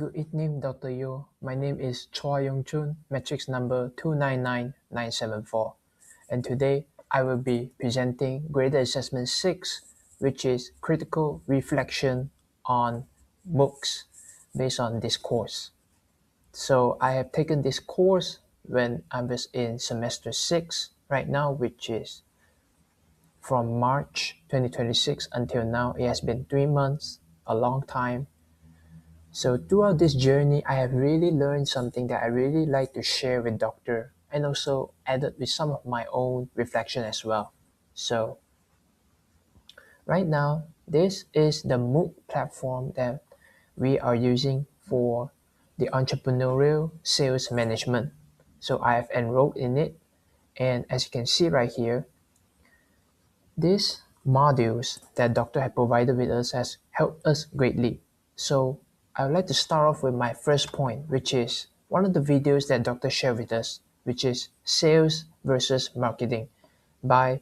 Good evening, Dr. Yo. My name is Chun, matrix number 299974. And today I will be presenting Graded Assessment 6, which is Critical Reflection on MOOCs based on this course. So I have taken this course when I was in semester 6 right now, which is from March 2026 until now. It has been 3 months, a long time. So throughout this journey, I have really learned something that I really like to share with Doctor and also added with some of my own reflection as well. So right now, this is the MOOC platform that we are using for the entrepreneurial sales management. So I have enrolled in it, and as you can see right here, these modules that Doctor had provided with us has helped us greatly. So I would like to start off with my first point, which is one of the videos that Doctor shared with us, which is Sales versus Marketing by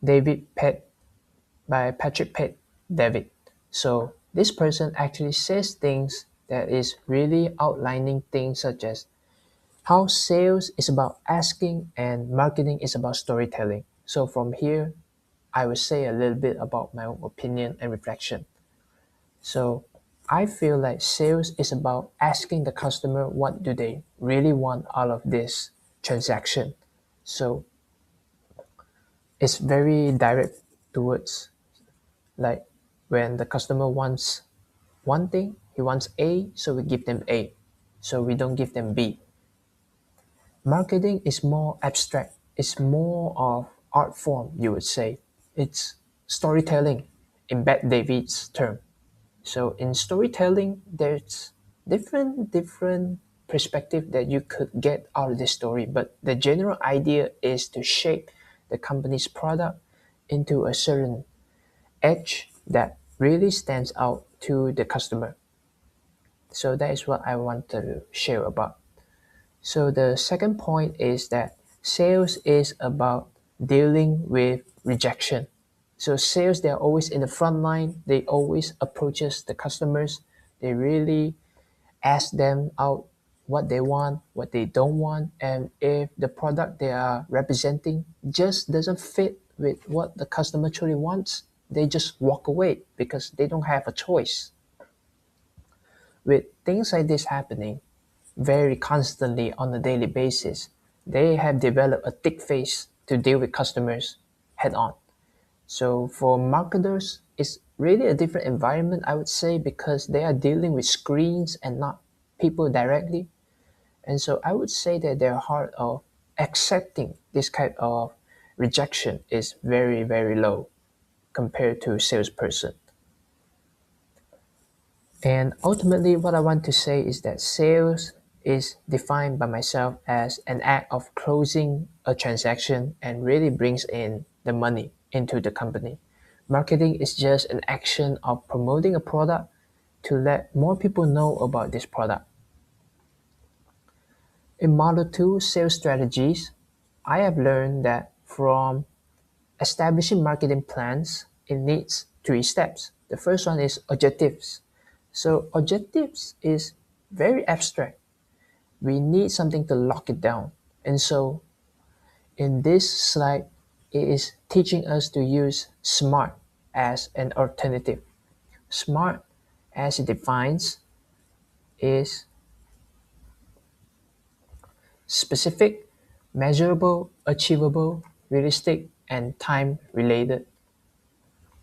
Patrick Pett David. So this person actually says things that is really outlining things such as how sales is about asking and marketing is about storytelling. So from here, I will say a little bit about my own opinion and reflection. So I feel like sales is about asking the customer what do they really want out of this transaction. So it's very direct towards like when the customer wants one thing, he wants A, so we give them A. So we don't give them B. Marketing is more abstract. It's more of art form, you would say. It's storytelling in Bette David's term. So in storytelling, there's different perspective that you could get out of this story, but the general idea is to shape the company's product into a certain edge that really stands out to the customer. So that is what I want to share about. So the second point is that sales is about dealing with rejection. So sales, they're always in the front line. They always approaches the customers. They really ask them out what they want, what they don't want, and if the product they are representing just doesn't fit with what the customer truly wants, they just walk away because they don't have a choice. With things like this happening very constantly on a daily basis, they have developed a thick face to deal with customers head on. So for marketers, it's really a different environment, I would say, because they are dealing with screens and not people directly. And so I would say that their heart of accepting this kind of rejection is very, very low compared to a salesperson. And ultimately, what I want to say is that sales is defined by myself as an act of closing a transaction and really brings in the money into the company. Marketing is just an action of promoting a product to let more people know about this product. In Model 2 sales strategies, I have learned that from establishing marketing plans, it needs 3 steps. The first one is objectives. So objectives is very abstract. We need something to lock it down. And so in this slide, it is teaching us to use SMART as an alternative. SMART, as it defines, is specific, measurable, achievable, realistic, and time-related.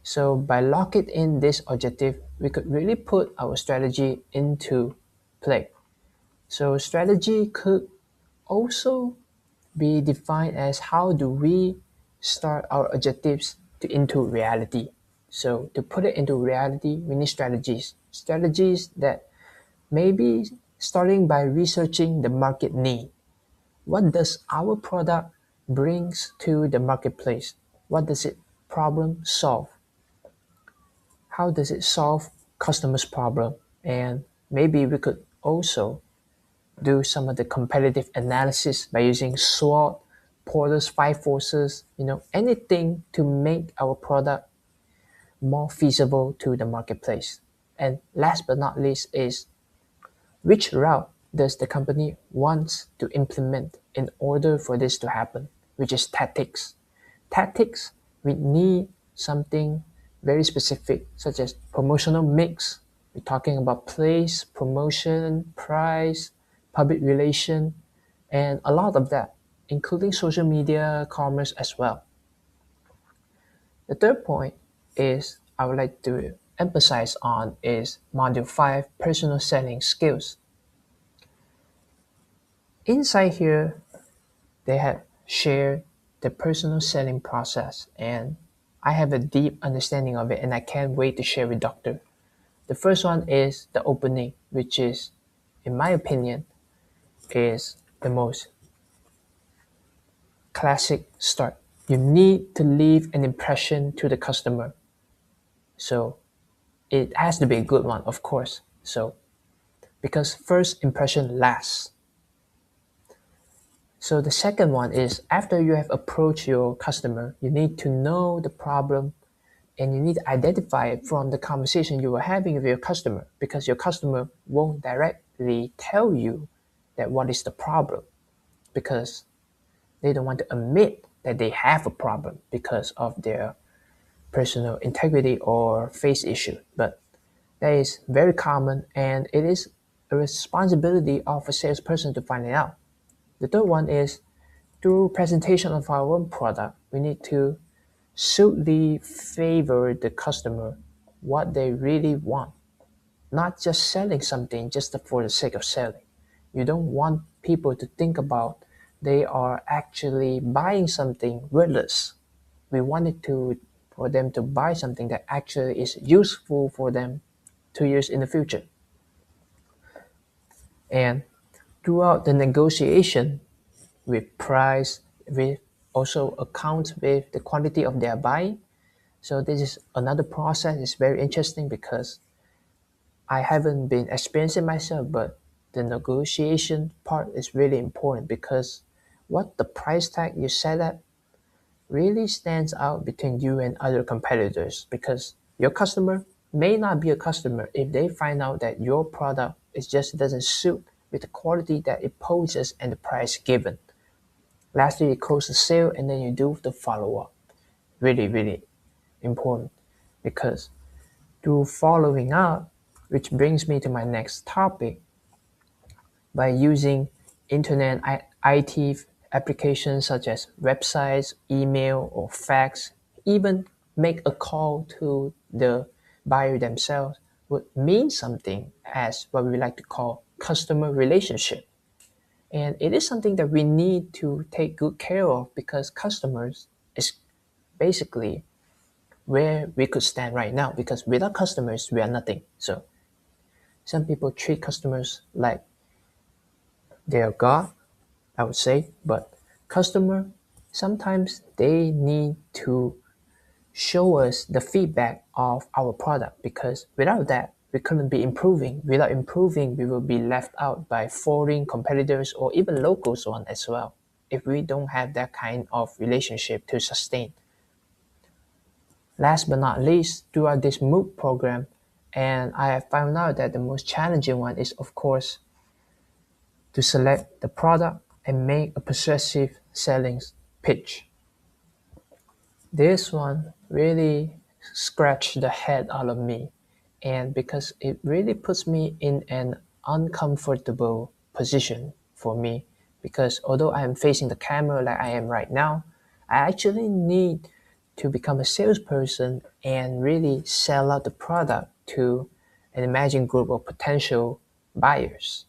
So by locking in this objective, we could really put our strategy into play. So strategy could also be defined as how do we start our objectives into reality. So to put it into reality, we need strategies. Strategies that maybe starting by researching the market need. What does our product brings to the marketplace? What does it problem solve? How does it solve customers' problem? And maybe we could also do some of the competitive analysis by using SWOT, Porter's 5 forces, anything to make our product more feasible to the marketplace. And last but not least is which route does the company want to implement in order for this to happen, which is tactics. Tactics, we need something very specific, such as promotional mix. We're talking about place, promotion, price, public relation, and a lot of that, including social media, commerce as well. The third point is I would like to emphasize on is Module 5 personal selling skills. Inside here, they have shared the personal selling process, and I have a deep understanding of it, and I can't wait to share with Doctor. The first one is the opening, which is, in my opinion, is the most classic start. You need to leave an impression to the customer. So it has to be a good one, of course. So because first impression lasts. So the second one is after you have approached your customer, you need to know the problem and you need to identify it from the conversation you were having with your customer because your customer won't directly tell you that what is the problem because they don't want to admit that they have a problem because of their personal integrity or face issue. But that is very common and it is a responsibility of a salesperson to find it out. The third one is through presentation of our own product, we need to solely favor the customer what they really want, not just selling something just for the sake of selling. You don't want people to think about they are actually buying something worthless. We want it to for them to buy something that actually is useful for them 2 years in the future. And throughout the negotiation with price, with also account with the quantity of their buying. So this is another process. It's very interesting because I haven't been experiencing myself, but the negotiation part is really important because what the price tag you set at really stands out between you and other competitors because your customer may not be a customer if they find out that your product is just doesn't suit with the quality that it poses and the price given. Lastly, you close the sale and then you do the follow-up. Really, really important because through following up, which brings me to my next topic, by using internet IT applications such as websites, email, or fax, even make a call to the buyer themselves would mean something as what we like to call customer relationship. And it is something that we need to take good care of because customers is basically where we could stand right now because without customers, we are nothing. So some people treat customers like they are God, I would say, but customer, sometimes they need to show us the feedback of our product because without that, we couldn't be improving. Without improving, we will be left out by foreign competitors or even locals one as well if we don't have that kind of relationship to sustain. Last but not least, throughout this MOOC program, and I have found out that the most challenging one is, of course, to select the product and make a persuasive selling pitch. This one really scratched the head out of me, and because it really puts me in an uncomfortable position for me, because although I am facing the camera like I am right now, I actually need to become a salesperson and really sell out the product to an imagined group of potential buyers.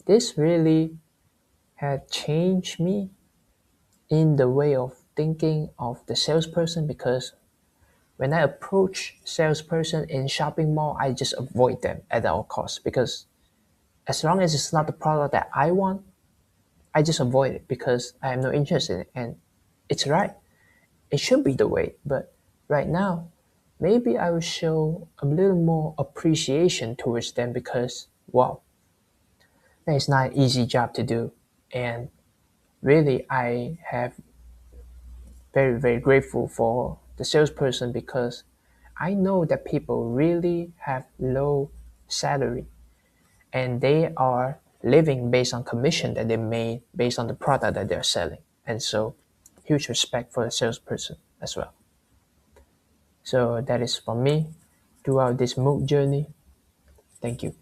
This really had changed me in the way of thinking of the salesperson because when I approach salesperson in shopping mall, I just avoid them at all costs because as long as it's not the product that I want, I just avoid it because I have no interest in it. And it's right. It should be the way. But right now, maybe I will show a little more appreciation towards them because, wow, that is not an easy job to do. And really, I have very, very grateful for the salesperson because I know that people really have low salary and they are living based on commission that they made based on the product that they're selling. And so huge respect for the salesperson as well. So that is for me throughout this MOOC journey. Thank you.